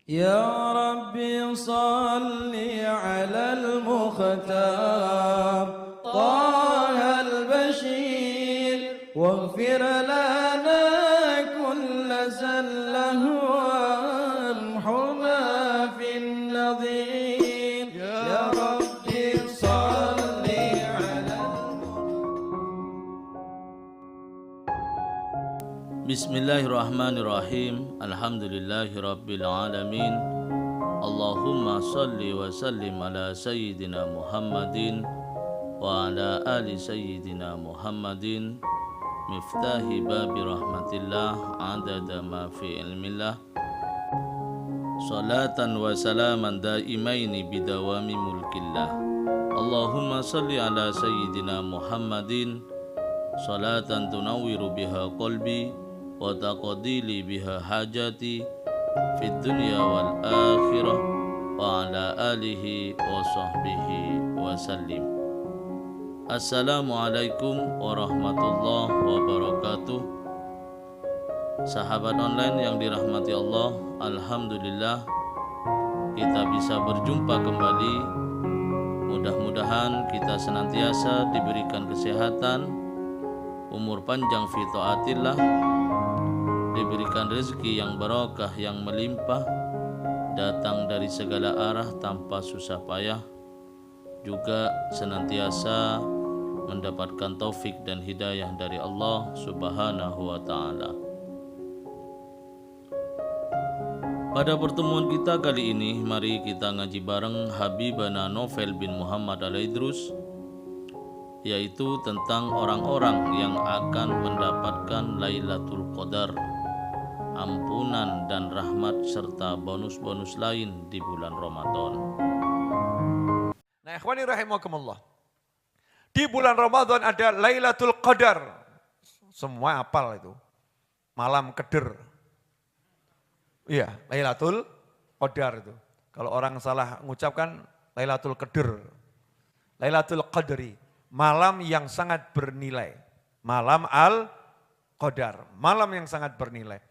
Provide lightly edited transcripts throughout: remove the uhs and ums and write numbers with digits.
يا ربي صل على المختار طه البشير واغفر لنا كل زله وامحنا في النظير يا ربي صل على Bismillahirrahmanirrahim. Alhamdulillahirabbil alamin. Allahumma shalli wa sallim ala sayyidina Muhammadin wa ala ali sayyidina Muhammadin miftahi babi rahmatillah adada ma fi ilmillah. Salatan wa salaman daimaini bidawami mulkillah. Allahumma shalli ala sayyidina Muhammadin salatan tunawwiru biha qalbi wa taqdili biha hajati fid dunya wal akhirah wa ala alihi wa sahbihi wa sallim. Assalamualaikum warahmatullahi wabarakatuh. Sahabat online yang dirahmati Allah, alhamdulillah kita bisa berjumpa kembali. Mudah-mudahan kita senantiasa diberikan kesehatan, umur panjang fi taatillah, diberikan rezeki yang barokah yang melimpah, datang dari segala arah tanpa susah payah, juga senantiasa mendapatkan taufik dan hidayah dari Allah Subhanahu wa ta'ala. Pada pertemuan kita kali ini, mari kita ngaji bareng Habibana Novel bin Muhammad Al-Idrus, yaitu tentang orang-orang yang akan mendapatkan Lailatul Qadar, ampunan dan rahmat serta bonus-bonus lain di bulan Ramadan. Nah, ikhwani rahimakumullah. Di bulan Ramadan ada Lailatul Qadar. Semua hafal itu. Malam Qadar. Iya, Lailatul Qadar itu. Kalau orang salah mengucapkan Lailatul Qadar. Lailatul Qadri, malam yang sangat bernilai. Malam Al-Qadar, malam yang sangat bernilai.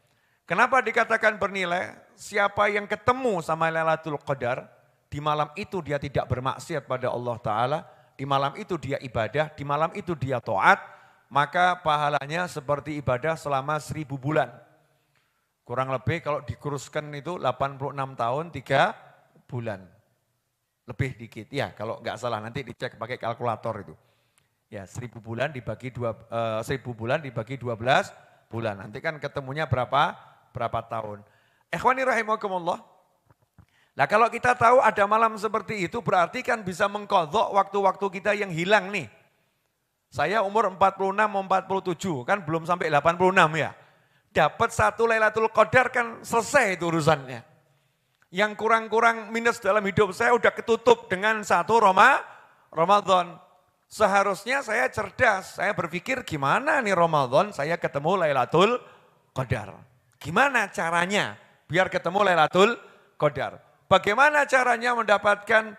Kenapa dikatakan bernilai? Siapa yang ketemu sama Lailatul Qadar, di malam itu dia tidak bermaksiat pada Allah Ta'ala, di malam itu dia ibadah, di malam itu dia taat, maka pahalanya seperti ibadah selama 1000 bulan. Kurang lebih kalau dikuruskan itu 86 tahun 3 bulan. Lebih dikit, ya kalau nggak salah nanti dicek pakai kalkulator itu. Ya 1000 bulan dibagi 12 bulan. Nanti kan ketemunya berapa tahun. Ikhwani rahimakumullah. Nah kalau kita tahu ada malam seperti itu berarti kan bisa mengqadha waktu-waktu kita yang hilang nih. Saya umur 46 mau 47 kan belum sampai 86 ya. Dapat satu Lailatul Qadar kan selesai itu urusannya. Yang kurang-kurang minus dalam hidup saya udah ketutup dengan satu Ramadan. Seharusnya saya cerdas, saya berpikir gimana nih Ramadan saya ketemu Lailatul Qadar. Gimana caranya biar ketemu Lailatul Qadar? Bagaimana caranya mendapatkan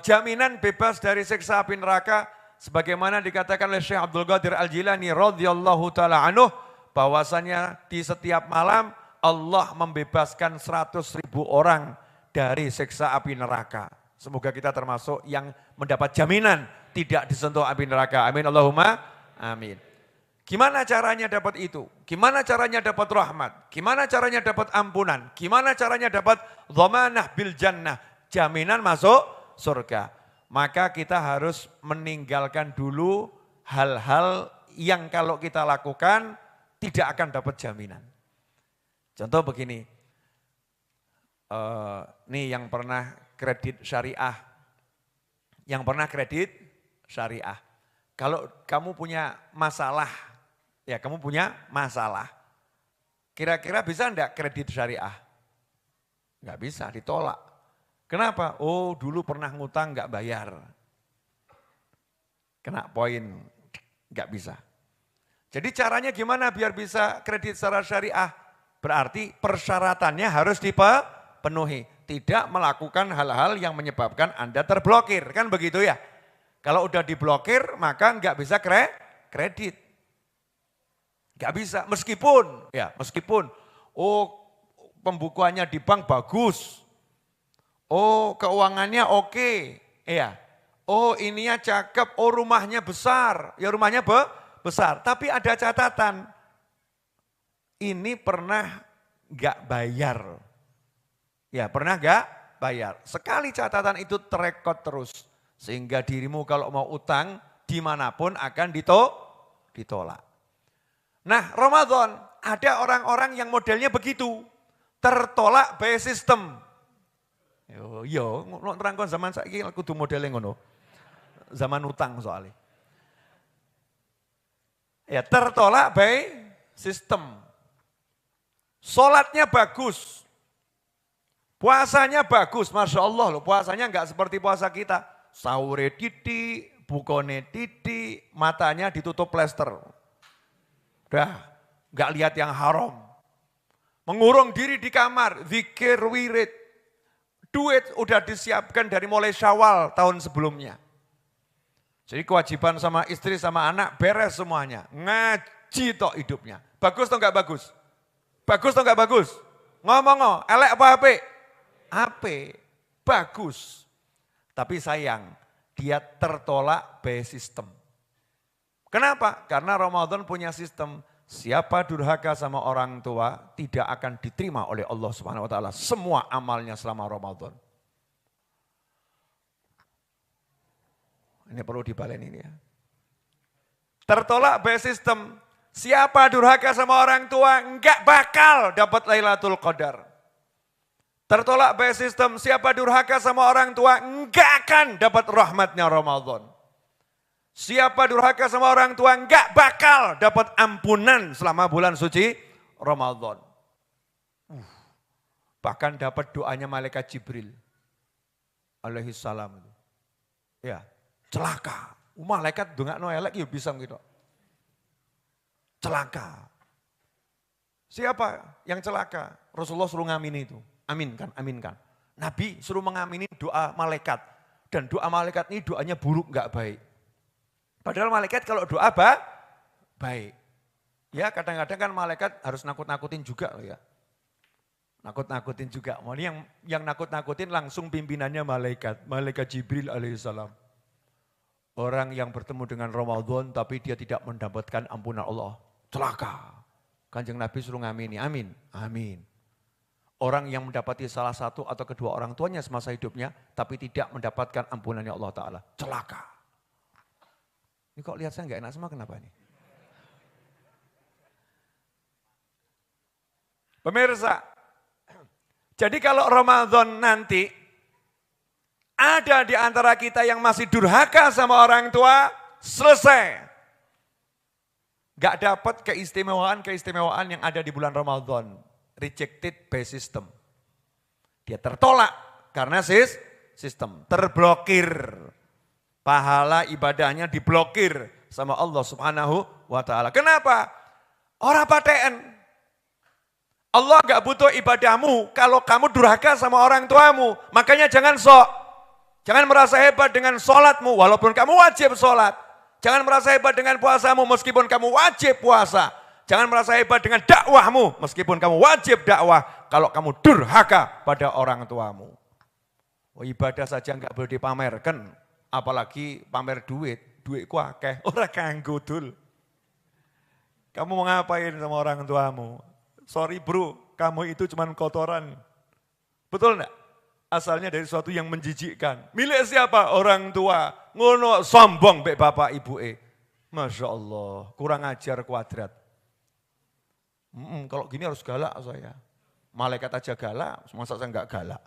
jaminan bebas dari siksa api neraka? Sebagaimana dikatakan oleh Syekh Abdul Qadir Al-Jilani radhiyallahu ta'ala anhu, bahwasanya di setiap malam Allah membebaskan 100.000 orang dari siksa api neraka. Semoga kita termasuk yang mendapat jaminan tidak disentuh api neraka. Amin Allahumma amin. Gimana caranya dapat itu? Gimana caranya dapat rahmat? Gimana caranya dapat ampunan? Gimana caranya dapat dhamanah bil jannah? Jaminan masuk surga. Maka kita harus meninggalkan dulu hal-hal yang kalau kita lakukan tidak akan dapat jaminan. Contoh begini, nih yang pernah kredit syariah. Yang pernah kredit syariah. Kalau kamu punya masalah, kira-kira bisa enggak kredit syariah? Enggak bisa, ditolak. Kenapa? Oh dulu pernah ngutang enggak bayar. Kena poin, enggak bisa. Jadi caranya gimana biar bisa kredit secara syariah? Berarti persyaratannya harus dipenuhi. Tidak melakukan hal-hal yang menyebabkan Anda terblokir. Kan begitu ya? Kalau udah diblokir maka enggak bisa kredit. Enggak bisa, meskipun pembukuannya di bank bagus. Oh, keuangannya oke. Iya. Oh, ininya cakep. Oh, rumahnya besar. Ya rumahnya besar. Tapi ada catatan. Ini pernah enggak bayar. Ya, pernah enggak bayar. Sekali catatan itu terekod terus. Sehingga dirimu kalau mau utang dimanapun akan ditolak. Nah, Ramadan ada orang-orang yang modelnya begitu. Tertolak by system. Yo, nerangkan zaman saiki kudu modele ngono. Zaman utang soalnya. Ya, tertolak by system. Salatnya bagus. Puasanya bagus, Masya Allah loh. Puasanya enggak seperti puasa kita. Sahure titik, bukone titik, matanya ditutup plester. Udah, enggak lihat yang haram. Mengurung diri di kamar, zikir, wirid. Duit udah disiapkan dari mulai Syawal tahun sebelumnya. Jadi kewajiban sama istri sama anak beres semuanya. Ngaji tok hidupnya. Bagus atau enggak bagus? Bagus atau enggak bagus? Ngomong, elek apa apik? Apik, bagus. Tapi sayang, dia tertolak by sistem. Kenapa? Karena Ramadan punya sistem. Siapa durhaka sama orang tua tidak akan diterima oleh Allah Subhanahu wa taala semua amalnya selama Ramadan. Ini perlu dibalen ini ya. Tertolak by system. Siapa durhaka sama orang tua enggak bakal dapat Lailatul Qadar. Tertolak by system. Siapa durhaka sama orang tua enggak akan dapat rahmatnya Ramadan. Siapa durhaka sama orang tua enggak bakal dapat ampunan selama bulan suci Ramadan. Bahkan dapat doanya malaikat Jibril alaihi salam. Ya, celaka. Malaikat dongakno elek ya bisa gitu. Celaka. Siapa yang celaka? Rasulullah suruh ngamini itu. Aminkan, aminkan. Nabi suruh mengamini doa malaikat. Dan doa malaikat ini doanya buruk enggak baik. Padahal malaikat kalau doa baik. Ya kadang-kadang kan malaikat harus nakut-nakutin juga loh ya. Nakut-nakutin juga. Yang nakut-nakutin langsung pimpinannya malaikat. Malaikat Jibril alaihissalam. Orang yang bertemu dengan Ramadan tapi dia tidak mendapatkan ampunan Allah. Celaka. Kanjeng Nabi suruh ngamini. Amin. Amin. Orang yang mendapati salah satu atau kedua orang tuanya semasa hidupnya tapi tidak mendapatkan ampunannya Allah Ta'ala. Celaka. Ini kok lihat saya enggak enak semua, kenapa nih? Pemirsa, jadi kalau Ramadan nanti ada di antara kita yang masih durhaka sama orang tua, selesai. Enggak dapat keistimewaan yang ada di bulan Ramadan. Rejected by system. Dia tertolak karena sistem, terblokir. Pahala ibadahnya diblokir sama Allah Subhanahu wa taala. Kenapa? Orang paten. Allah enggak butuh ibadahmu kalau kamu durhaka sama orang tuamu. Makanya jangan sok. Jangan merasa hebat dengan sholatmu walaupun kamu wajib sholat. Jangan merasa hebat dengan puasamu meskipun kamu wajib puasa. Jangan merasa hebat dengan dakwahmu meskipun kamu wajib dakwah kalau kamu durhaka pada orang tuamu. Oh, ibadah saja enggak boleh dipamerkan. Apalagi pamer duitku akeh, ora kanggo dul. Kamu mau ngapain sama orang tuamu? Sorry bro, kamu itu cuma kotoran. Betul enggak? Asalnya dari sesuatu yang menjijikkan. Milik siapa? Orang tua. Ngono sombong mbek bapak ibu. Masya Allah, kurang ajar kuadrat. Kalau gini harus galak saya. Malaikat aja galak, masa saya enggak galak.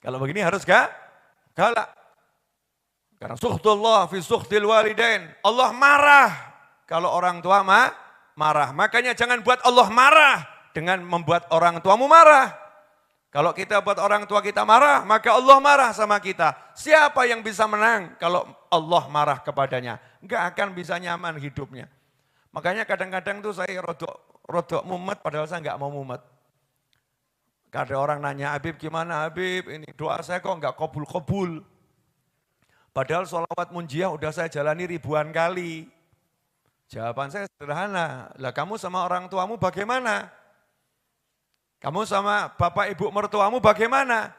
Kalau begini harus galak. Karena sukhtullah fi sukhtil walidain. Allah marah kalau orang tua marah. Makanya jangan buat Allah marah dengan membuat orang tuamu marah. Kalau kita buat orang tua kita marah, maka Allah marah sama kita. Siapa yang bisa menang kalau Allah marah kepadanya? Enggak akan bisa nyaman hidupnya. Makanya kadang-kadang tuh saya rodok mumet padahal saya enggak mau mumet. Ada orang nanya, Habib gimana Habib? Ini doa saya kok enggak kabul-kabul. Padahal sholawat munjiah udah saya jalani ribuan kali. Jawaban saya sederhana, lah kamu sama orang tuamu bagaimana? Kamu sama bapak ibu mertuamu bagaimana?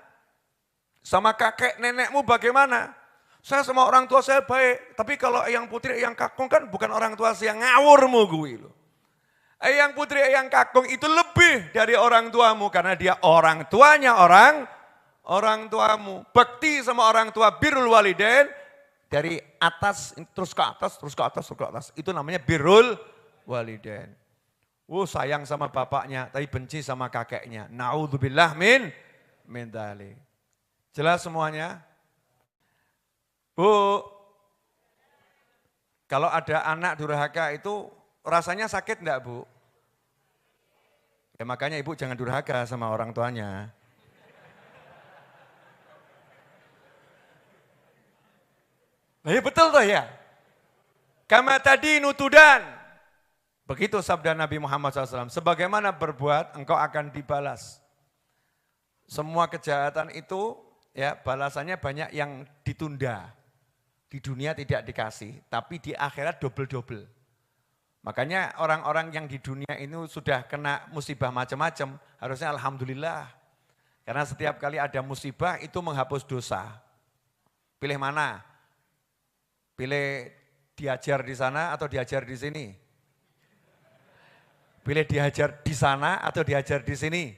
Sama kakek nenekmu bagaimana? Saya sama orang tua saya baik, tapi kalau eyang putri, eyang kakung kan bukan orang tua saya, ngawurmu gue loh. Eyang putri, eyang kakung itu lebih dari orang tuamu karena dia orang tuanya orang tuamu. Bakti sama orang tua, birrul walidain, dari atas terus ke atas, terus ke atas, terus ke atas. Itu namanya birrul walidain. Sayang sama bapaknya, tapi benci sama kakeknya. Na'udzubillah min dzalik. Jelas semuanya? Bu, kalau ada anak durhaka itu rasanya sakit enggak, Bu? Ya makanya ibu jangan durhaka sama orang tuanya. Ya betul toh ya? Kama tadi nutudan. Begitu sabda Nabi Muhammad SAW. Sebagaimana berbuat, engkau akan dibalas. Semua kejahatan itu ya balasannya banyak yang ditunda. Di dunia tidak dikasih, tapi di akhirat double-double. Makanya orang-orang yang di dunia ini sudah kena musibah macam-macam, harusnya alhamdulillah. Karena setiap kali ada musibah itu menghapus dosa. Pilih mana? Pilih diajar di sana atau diajar di sini? Pilih diajar di sana atau diajar di sini?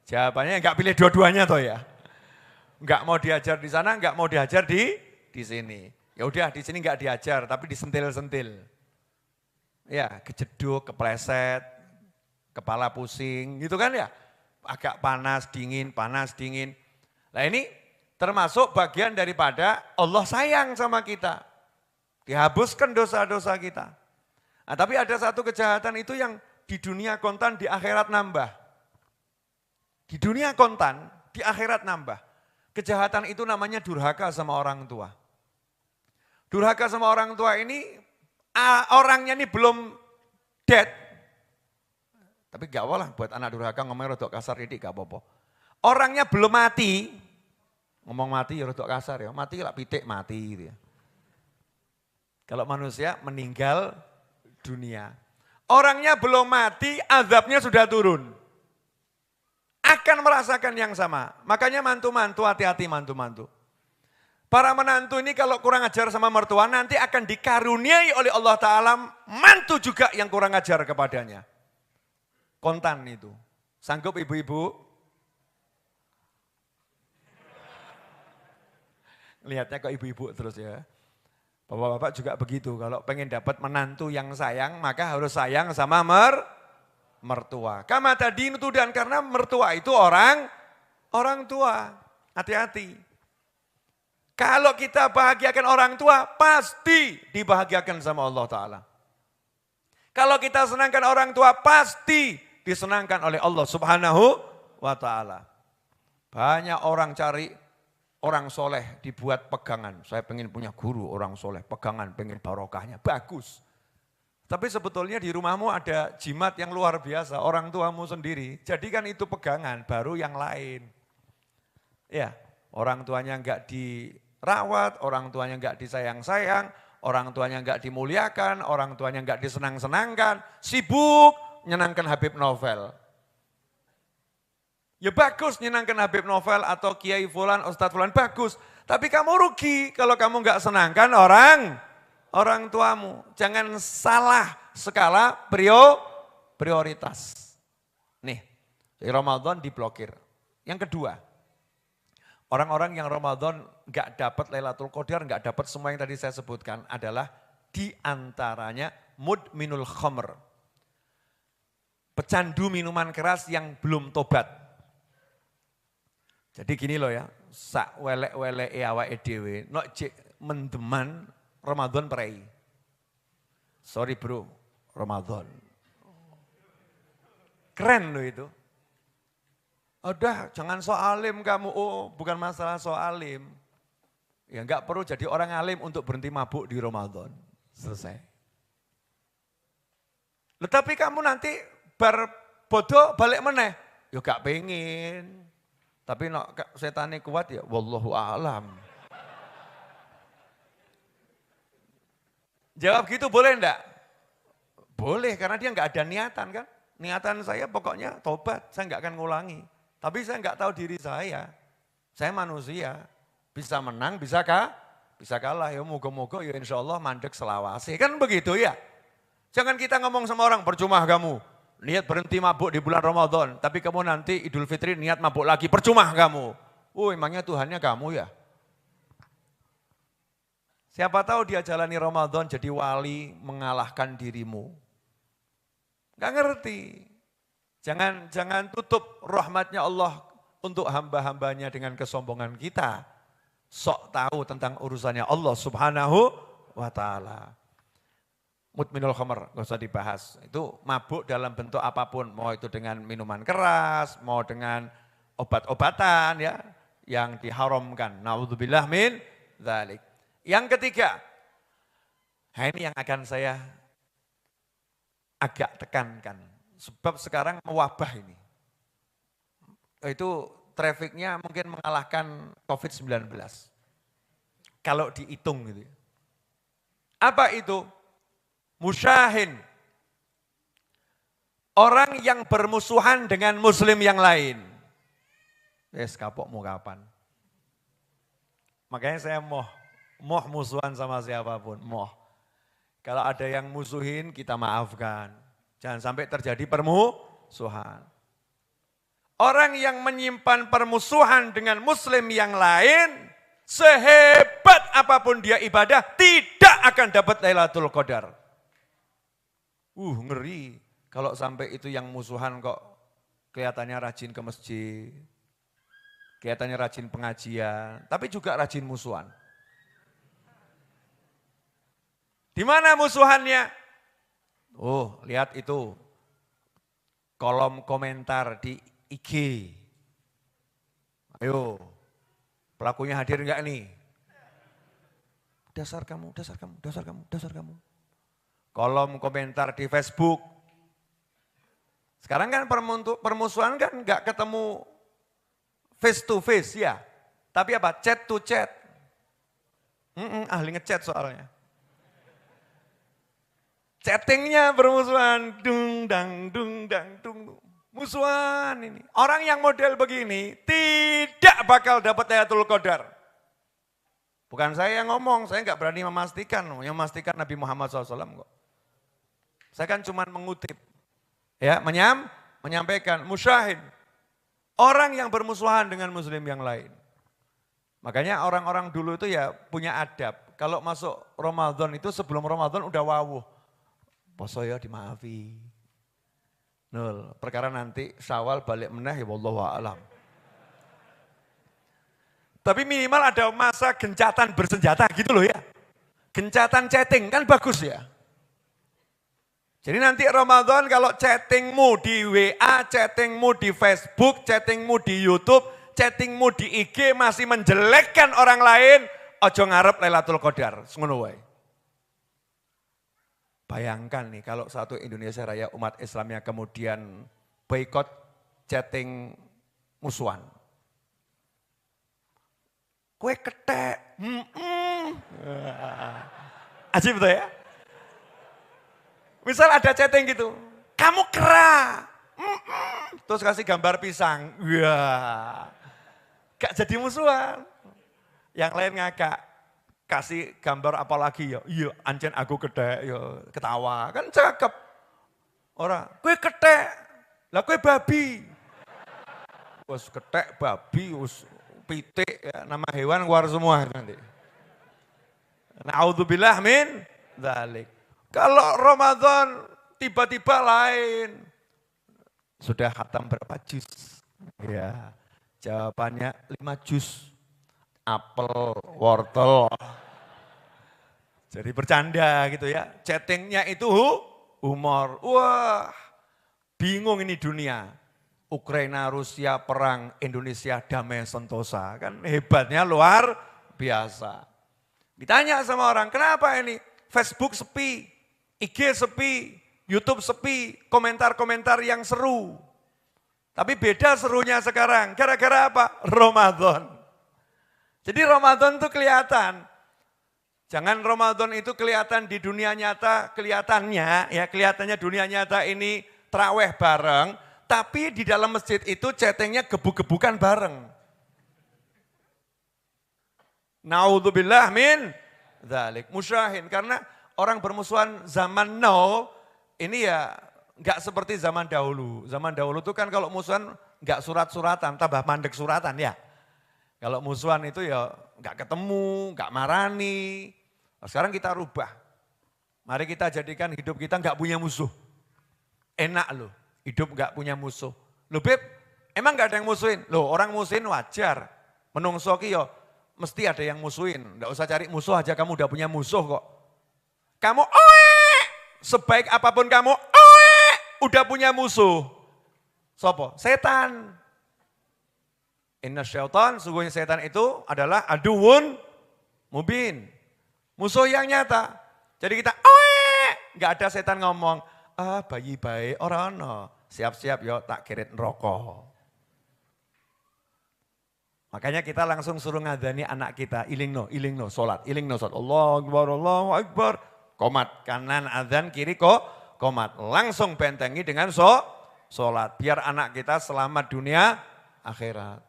Jawabannya enggak pilih dua-duanya toh ya. Enggak mau diajar di sana, enggak mau diajar di sini. Ya udah di sini enggak diajar tapi disentil-sentil. Ya, kejeduk, kepleset, kepala pusing gitu kan ya. Agak panas, dingin, panas, dingin. Nah ini termasuk bagian daripada Allah sayang sama kita. Dihapuskan dosa-dosa kita. Nah, tapi ada satu kejahatan itu yang di dunia kontan, di akhirat nambah. Di dunia kontan, di akhirat nambah. Kejahatan itu namanya durhaka sama orang tua. Durhaka sama orang tua ini, orangnya ini belum dead. Tapi gak apa-apa buat anak durhaka ngomongnya rodok kasar ini gak apa-apa. Orangnya belum mati, ngomong mati ya rodok kasar ya, mati lah pitik mati gitu ya. Kalau manusia meninggal dunia. Orangnya belum mati, azabnya sudah turun. Akan merasakan yang sama. Makanya mantu-mantu, hati-hati mantu-mantu. Para menantu ini kalau kurang ajar sama mertua nanti akan dikaruniai oleh Allah Ta'ala mantu juga yang kurang ajar kepadanya. Kontan itu. Sanggup ibu-ibu? Lihatnya kok ibu-ibu terus ya. Bapak-bapak juga begitu. Kalau pengen dapat menantu yang sayang maka harus sayang sama mertua. Kama tadi nutudan karena mertua itu orang tua. Hati-hati. Kalau kita bahagiakan orang tua, pasti dibahagiakan sama Allah Ta'ala. Kalau kita senangkan orang tua, pasti disenangkan oleh Allah Subhanahu wa Ta'ala. Banyak orang cari orang soleh dibuat pegangan. Saya pengen punya guru orang soleh, pegangan, pengen barokahnya, bagus. Tapi sebetulnya di rumahmu ada jimat yang luar biasa, orang tuamu sendiri. Jadikan itu pegangan, baru yang lain. Ya, orang tuanya enggak dirawat, orang tuanya enggak disayang-sayang, orang tuanya enggak dimuliakan, orang tuanya enggak disenang-senangkan, sibuk nyenangkan Habib Novel. Ya bagus nyenangkan Habib Novel atau Kiai Fulan, Ustadz Fulan, bagus. Tapi kamu rugi kalau kamu enggak senangkan orang tuamu. Jangan salah skala prioritas. Nih, di Ramadan diblokir. Yang kedua, orang-orang yang Ramadan enggak dapat Lailatul Qadar, enggak dapat semua yang tadi saya sebutkan adalah diantaranya mudminul khamr. Pecandu minuman keras yang belum tobat. Jadi gini loh ya, sak welek-welek awake dhewe, nok jek mendeman Ramadan prei. Sorry bro, Ramadan. Keren loh itu. Udah jangan so alim kamu, oh bukan masalah so alim. Ya enggak perlu jadi orang alim untuk berhenti mabuk di Ramadan. Selesai. Tetapi kamu nanti bar bodoh balik meneh, ya gak pengen. Tapi no, setane kuat ya, wallahu a'lam. Jawab gitu boleh enggak? Boleh, karena dia enggak ada niatan kan. Niatan saya pokoknya tobat, saya nggak akan ngulangi. Tapi saya nggak tahu diri saya. Saya manusia, bisa menang, bisa kalah. Ya moga-moga ya insya Allah mandek selawase. Kan begitu ya. Jangan kita ngomong sama orang, percuma kamu. Niat berhenti mabuk di bulan Ramadan, tapi kamu nanti Idul Fitri niat mabuk lagi, percuma kamu. Emangnya Tuhannya kamu ya? Siapa tahu dia jalani Ramadan jadi wali mengalahkan dirimu. Gak ngerti. Jangan tutup rahmatnya Allah untuk hamba-hambanya dengan kesombongan kita. Sok tahu tentang urusannya Allah Subhanahu wa ta'ala. Mudminul khamr, gak usah dibahas. Itu mabuk dalam bentuk apapun. Mau itu dengan minuman keras, mau dengan obat-obatan ya yang diharamkan. Na'udzubillah min dzalik. Yang ketiga, ini yang akan saya agak tekankan. Sebab sekarang mewabah ini. Itu trafiknya mungkin mengalahkan COVID-19. Kalau dihitung gitu. Apa itu? Musyahin. Orang yang bermusuhan dengan muslim yang lain. Kapokmu kapan? Makanya saya moh musuhan sama siapapun, moh. Kalau ada yang musuhin kita maafkan. Jangan sampai terjadi permusuhan. Orang yang menyimpan permusuhan dengan muslim yang lain, sehebat apapun dia ibadah, tidak akan dapat Lailatul Qadar. Ngeri. Kalau sampai itu yang musuhan kok kelihatannya rajin ke masjid, kelihatannya rajin pengajian, tapi juga rajin musuhan. Di mana musuhannya? Lihat itu. Kolom komentar di IG. Ayo, pelakunya hadir enggak nih? Dasar kamu, dasar kamu, dasar kamu, dasar kamu. Kolom komentar di Facebook. Sekarang kan permusuhan kan enggak ketemu face to face ya. Tapi apa? Chat to chat. Ahli ngechat soalnya. Chattingnya bermusuhan, dung dang. Musuhan ini. Orang yang model begini tidak bakal dapat Lailatul Qadar. Bukan saya yang ngomong, saya nggak berani memastikan. Yang memastikan Nabi Muhammad SAW kok. Saya kan cuma mengutip. Ya, menyampaikan, musyahin. Orang yang bermusuhan dengan muslim yang lain. Makanya orang-orang dulu itu ya punya adab. Kalau masuk Ramadan itu sebelum Ramadan udah wawuh. Poso ya dimaafi. Perkara nanti Syawal balik meneh ya wallahu a'lam. Tapi minimal ada masa gencatan bersenjata gitu loh ya. Gencatan chatting kan bagus ya. Jadi nanti Ramadan kalau chattingmu di WA, chattingmu di Facebook, chattingmu di YouTube, chattingmu di IG masih menjelekkan orang lain, ojo ngarep Lailatul Qadar. Ngono wae. Bayangkan nih kalau satu Indonesia Raya umat Islamnya kemudian boikot chatting musuhan. Kue ketek. Ajib betul ya? Misal ada chatting gitu, kamu kera. Terus kasih gambar pisang. Gak jadi musuhan. Yang lain ngakak. Kasih gambar apa lagi ya, iya ancen aku ketek ya ketawa, kan cakep. Orang, kue ketek, lah kue babi. Wes ketek, babi, wes pitik, ya, nama hewan keluar semua nanti. Na'udzubillah min dzalik. Kalau Ramadan tiba-tiba lain. Sudah khatam berapa juz? Ya, jawabannya 5 juz. Apel, wortel. Jadi bercanda gitu ya. Chattingnya itu humor. Wah, bingung ini dunia. Ukraina, Rusia, perang, Indonesia, damai sentosa. Kan hebatnya luar biasa. Ditanya sama orang, kenapa ini? Facebook sepi, IG sepi, YouTube sepi, komentar-komentar yang seru. Tapi beda serunya sekarang. Gara-gara apa? Ramadan. Jadi Ramadan itu kelihatan. Jangan Ramadan itu kelihatan di dunia nyata, kelihatannya dunia nyata ini traweh bareng, tapi di dalam masjid itu chattingnya gebuk-gebukan bareng. Naudzubillah min dzalik. Musyahin, karena orang bermusuhan zaman now ini ya nggak seperti zaman dahulu. Zaman dahulu itu kan kalau musuhan nggak surat-suratan, tambah mandek suratan ya. Kalau musuhan itu ya nggak ketemu, nggak marani. Nah, sekarang kita rubah. Mari kita jadikan hidup kita nggak punya musuh. Enak loh, hidup nggak punya musuh. Loh Beb, emang nggak ada yang musuhin? Loh orang musuhin wajar. Menungso ki yo mesti ada yang musuhin. Nggak usah cari musuh aja, kamu udah punya musuh kok. Kamu sebaik apapun kamu udah punya musuh. Sopo? Setan. Inna syaitan, sungguhnya setan itu adalah aduun mubin. Musuh yang nyata. Jadi kita, nggak ada setan ngomong, bayi baik orang no. Siap-siap yo tak kirit rokok. Makanya kita langsung suruh ngadani anak kita, iling no, sholat. Allahu Akbar, Allahu Akbar. Komat, kanan adzan, kiri komat. Langsung bentengi dengan sholat. Biar anak kita selamat dunia, akhirat.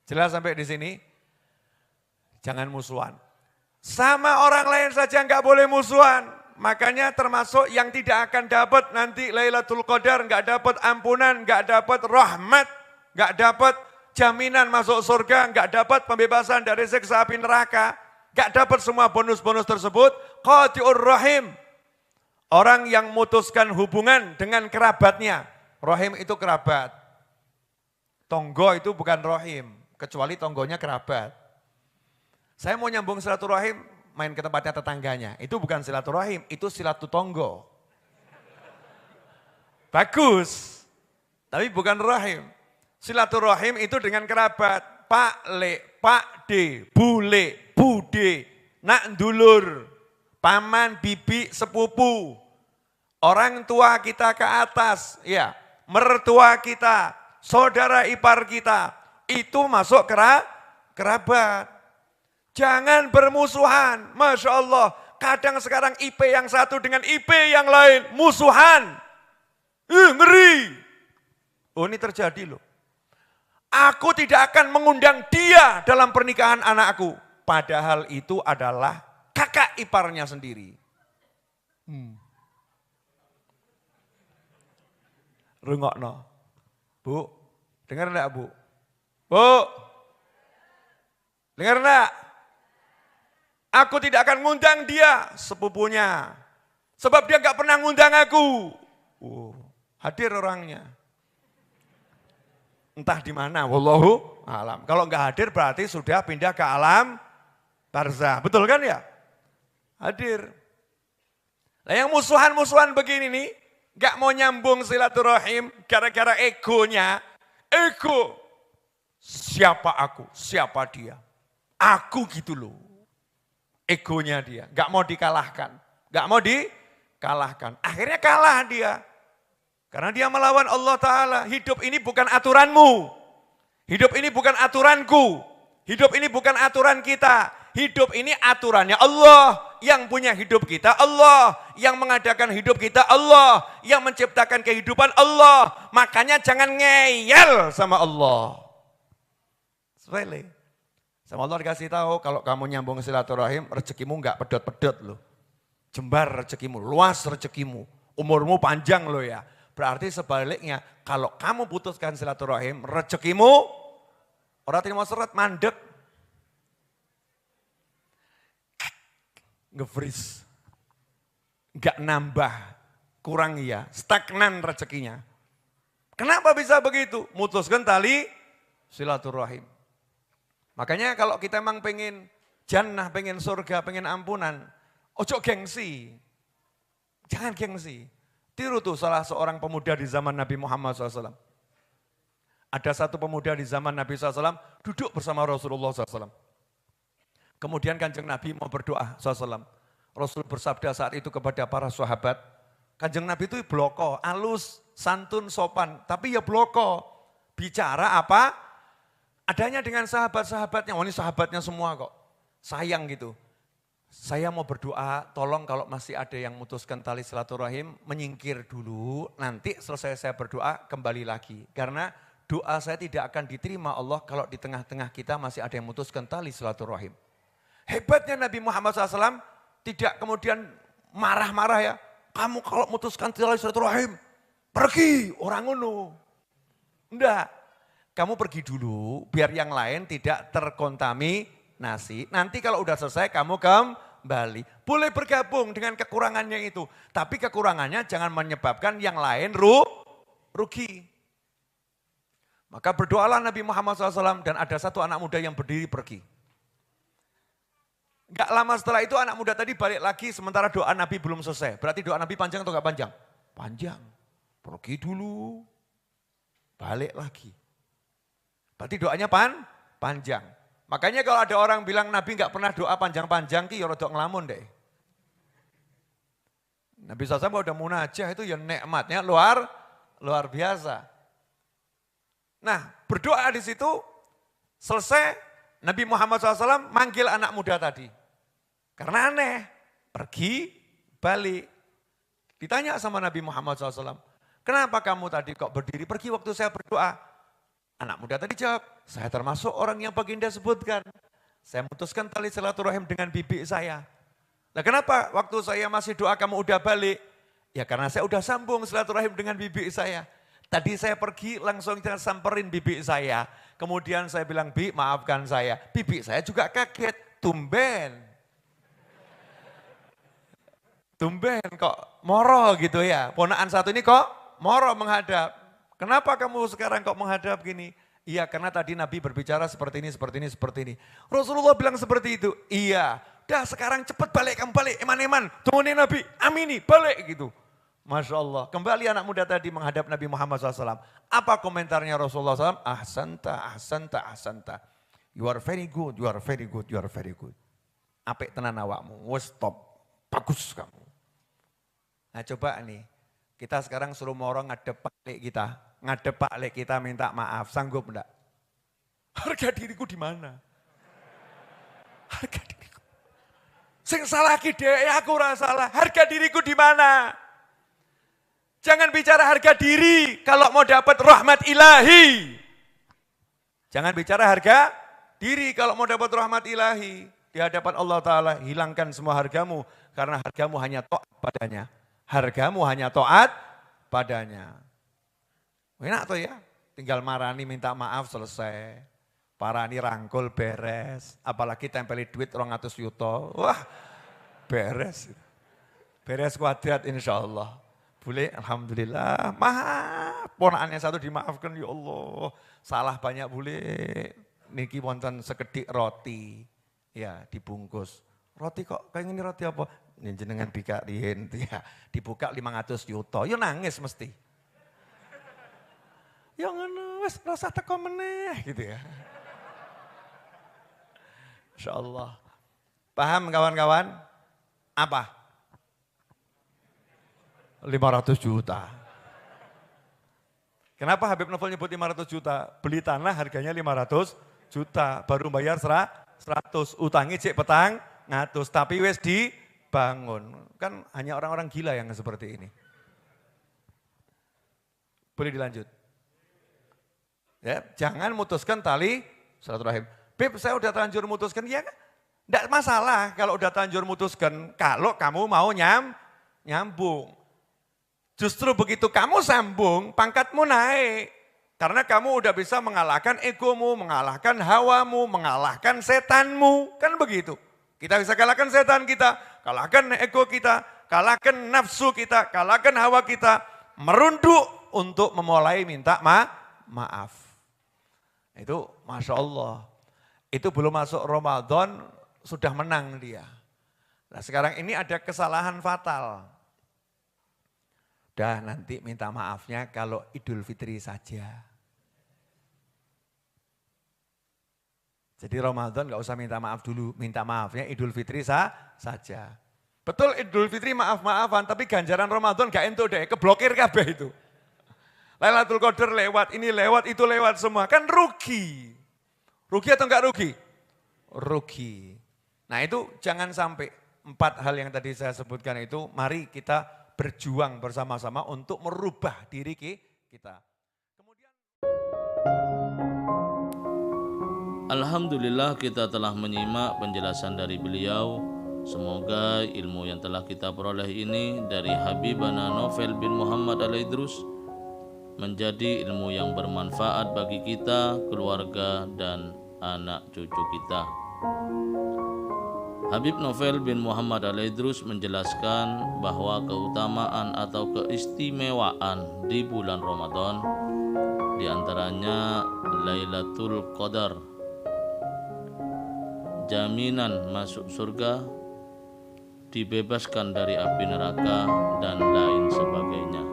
Jelas sampai di sini? Jangan musuhan. Sama orang lain saja nggak boleh musuhan. Makanya termasuk yang tidak akan dapat nanti Lailatul Qadar, nggak dapat ampunan, nggak dapat rahmat, nggak dapat jaminan masuk surga, nggak dapat pembebasan dari siksa api neraka, nggak dapat semua bonus-bonus tersebut. Qati'ur rahim. Orang yang memutuskan hubungan dengan kerabatnya. Rahim itu kerabat. Tonggo itu bukan rahim. Kecuali tonggonya kerabat. Saya mau nyambung silaturahim, main ke tempatnya tetangganya. Itu bukan silaturahim, itu silatutonggo. Bagus, tapi bukan rahim. Silaturahim itu dengan kerabat. Pak Le, Pak D, Bule, Bude, Nak Dulur, Paman, Bibi, Sepupu. Orang tua kita ke atas, ya, mertua kita, saudara ipar kita. Itu masuk kerabat. Jangan bermusuhan. Masya Allah. Kadang sekarang IP yang satu dengan IP yang lain. Musuhan. Ngeri. Oh ini terjadi loh. Aku tidak akan mengundang dia dalam pernikahan anakku. Padahal itu adalah kakak iparnya sendiri. Rungokno. Bu, dengar enggak Bu? Bu, dengar enggak? Aku tidak akan ngundang dia, sepupunya. Sebab dia enggak pernah ngundang aku. Hadir orangnya. Entah di mana, wallahu alam. Kalau enggak hadir berarti sudah pindah ke alam barzah. Betul kan ya? Hadir. Nah yang musuhan-musuhan begini nih, enggak mau nyambung silaturahim gara-gara egonya. Ego. Siapa aku, siapa dia. Aku gitu loh. Egonya dia, gak mau dikalahkan. Gak mau dikalahkan. Akhirnya kalah dia. Karena dia melawan Allah Ta'ala. Hidup ini bukan aturanmu. Hidup ini bukan aturanku. Hidup ini bukan aturan kita. Hidup ini aturannya Allah. Yang punya hidup kita Allah. Yang mengadakan hidup kita Allah. Yang menciptakan kehidupan Allah. Makanya jangan ngeyel sama Allah. Sepele. Sama Allah dikasih tahu kalau kamu nyambung silaturahim, rezekimu enggak pedot-pedot loh. Jembar rezekimu, luas rezekimu, umurmu panjang loh ya. Berarti sebaliknya kalau kamu putuskan silaturahim, rezekimu orang terima seret mandek. Nge-freeze. Enggak nambah, kurang iya, stagnan rezekinya. Kenapa bisa begitu? Mutuskan tali silaturahim. Makanya kalau kita emang pengen jannah, pengen surga, pengen ampunan, ojo gengsi. Jangan gengsi. Tiru tuh salah seorang pemuda di zaman Nabi Muhammad SAW. Ada satu pemuda di zaman Nabi SAW duduk bersama Rasulullah SAW. Kemudian Kanjeng Nabi mau berdoa SAW. Rasul bersabda saat itu kepada para sahabat. Kanjeng Nabi itu bloko, halus, santun, sopan. Tapi ya bloko. Bicara apa? Adanya dengan sahabat-sahabatnya, ini sahabatnya semua kok. Sayang gitu. Saya mau berdoa, tolong kalau masih ada yang memutuskan tali silaturahim, menyingkir dulu, nanti selesai saya berdoa kembali lagi. Karena doa saya tidak akan diterima Allah kalau di tengah-tengah kita masih ada yang memutuskan tali silaturahim. Hebatnya Nabi Muhammad SAW tidak kemudian marah-marah ya. Kamu kalau memutuskan tali silaturahim, pergi orang ngono. Enggak, kamu pergi dulu biar yang lain tidak terkontaminasi. Nanti kalau udah selesai kamu kembali. Boleh bergabung dengan kekurangannya itu. Tapi kekurangannya jangan menyebabkan yang lain rugi. Maka berdoalah Nabi Muhammad SAW dan ada satu anak muda yang berdiri pergi. Gak lama setelah itu anak muda tadi balik lagi sementara doa Nabi belum selesai. Berarti doa Nabi panjang atau gak panjang? Panjang. Pergi dulu. Balik lagi. Berarti doanya panjang. Makanya kalau ada orang bilang Nabi gak pernah doa panjang-panjang, ki ya rada ngelamun deh. Nabi SAW udah munajah itu ya nikmatnya luar biasa. Nah berdoa di situ selesai Nabi Muhammad SAW manggil anak muda tadi. Karena aneh, pergi balik. Ditanya sama Nabi Muhammad SAW, kenapa kamu tadi kok berdiri pergi waktu saya berdoa? Anak muda tadi jawab, saya termasuk orang yang baginda sebutkan. Saya memutuskan tali silaturahim dengan bibi saya. Nah kenapa waktu saya masih doa kamu udah balik? Ya karena saya udah sambung silaturahim dengan bibi saya. Tadi saya pergi langsung samperin bibi saya. Kemudian saya bilang, Bi maafkan saya. Bibi saya juga kaget, tumben kok moro gitu ya. Ponakan satu ini kok moro menghadap. Kenapa kamu sekarang kok menghadap gini? Iya karena tadi Nabi berbicara seperti ini. Rasulullah bilang seperti itu. Iya, dah sekarang cepet balik, kamu balik. Eman-eman, tungguin Nabi, amini, balik gitu. Masya Allah, kembali anak muda tadi menghadap Nabi Muhammad SAW. Apa komentarnya Rasulullah SAW? Ahsanta. You are very good. Apik tenan awakmu, wes top, bagus kamu. Nah coba nih, kita sekarang suruh moro ngadep Pak Lek kita minta maaf, sanggup enggak? Harga diriku di mana? Harga diriku. Sing salah ki dhek, aku ora salah. Harga diriku di mana? Jangan bicara harga diri kalau mau dapat rahmat ilahi. Jangan bicara harga diri kalau mau dapat rahmat ilahi. Di hadapan Allah Ta'ala hilangkan semua hargamu. Karena hargamu hanya taat padanya. Enak tuh ya, tinggal marani minta maaf selesai. Parani rangkul beres. Apalagi tempeli duit 200 juta. Wah beres. Beres kuadrat insya Allah. Boleh, alhamdulillah. Maaf, ponakannya satu dimaafkan ya Allah. Salah banyak boleh. Niki wonten sekedik roti. Ya, dibungkus. Roti kok kayak ini roti apa? Ini jenengan bikarin ya. Dibuka 500 juta. Ya nangis mesti. Ya ngono wis rasa teko meneh gitu ya. Insyaallah. Paham kawan-kawan? Apa? 500 juta. Kenapa Habib Novel nyebut 500 juta? Beli tanah harganya 500 juta, baru bayar 100, utangi cek petang, ngatus, tapi wes dibangun. Kan hanya orang-orang gila yang seperti ini. Boleh dilanjut? Ya, jangan mutuskan tali silaturahim. Beb, saya udah terlanjur mutuskan, ya enggak masalah kalau udah terlanjur mutuskan, kalau kamu mau nyambung. Justru begitu kamu sambung, pangkatmu naik. Karena kamu udah bisa mengalahkan egomu, mengalahkan hawamu, mengalahkan setanmu. Kan begitu. Kita bisa kalahkan setan kita, kalahkan ego kita, kalahkan nafsu kita, kalahkan hawa kita. Merunduk untuk memulai minta maaf. Itu Masya Allah. Itu belum masuk Ramadan, sudah menang dia. Nah sekarang ini ada kesalahan fatal. Dah nanti minta maafnya kalau Idul Fitri saja. Jadi Ramadan gak usah minta maaf dulu, minta maafnya Idul Fitri saja. Betul Idul Fitri maaf-maafan, tapi ganjaran Ramadan gak entuk deh, keblokir kabeh itu. Lailatul Qadar lewat, ini lewat, itu lewat semua, kan rugi. Rugi atau enggak rugi? Rugi. Nah itu jangan sampai. 4 hal yang tadi saya sebutkan itu, mari kita berjuang bersama-sama untuk merubah diri kita. Alhamdulillah kita telah menyimak penjelasan dari beliau. Semoga ilmu yang telah kita peroleh ini dari Habibana Novel bin Muhammad Al-Idrus menjadi ilmu yang bermanfaat bagi kita, keluarga, dan anak cucu kita. Habib Novel bin Muhammad Al-Idrus menjelaskan bahwa keutamaan atau keistimewaan di bulan Ramadan diantaranya Lailatul Qadar, jaminan masuk surga, dibebaskan dari api neraka, dan lain sebagainya.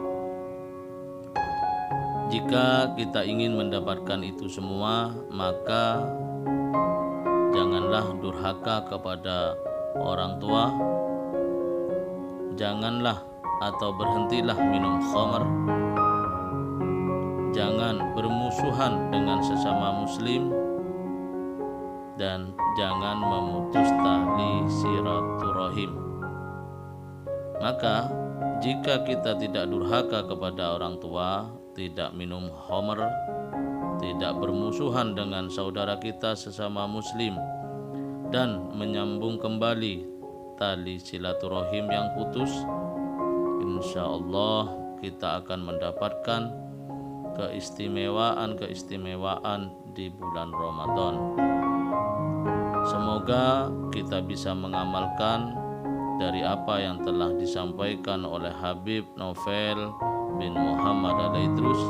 Jika kita ingin mendapatkan itu semua, maka janganlah durhaka kepada orang tua, janganlah atau berhentilah minum khamar, jangan bermusuhan dengan sesama muslim, dan jangan memutus tali silaturahim. Maka jika kita tidak durhaka kepada orang tua, tidak minum khamr, tidak bermusuhan dengan saudara kita sesama muslim, dan menyambung kembali tali silaturahim yang putus, insya Allah kita akan mendapatkan keistimewaan di bulan Ramadan. Semoga kita bisa mengamalkan dari apa yang telah disampaikan oleh Habib Novel bin Muhammad Al-Idrus,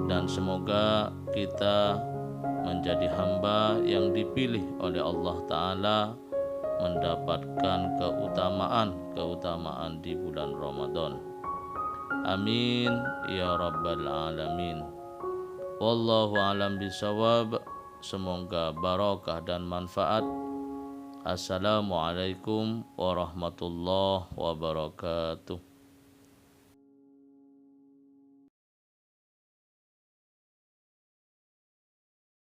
dan semoga kita menjadi hamba yang dipilih oleh Allah Ta'ala mendapatkan keutamaan di bulan Ramadan. Amin ya rabbal alamin. Wallahu alam bisawab. Semoga barakah dan manfaat. Assalamualaikum warahmatullahi wabarakatuh.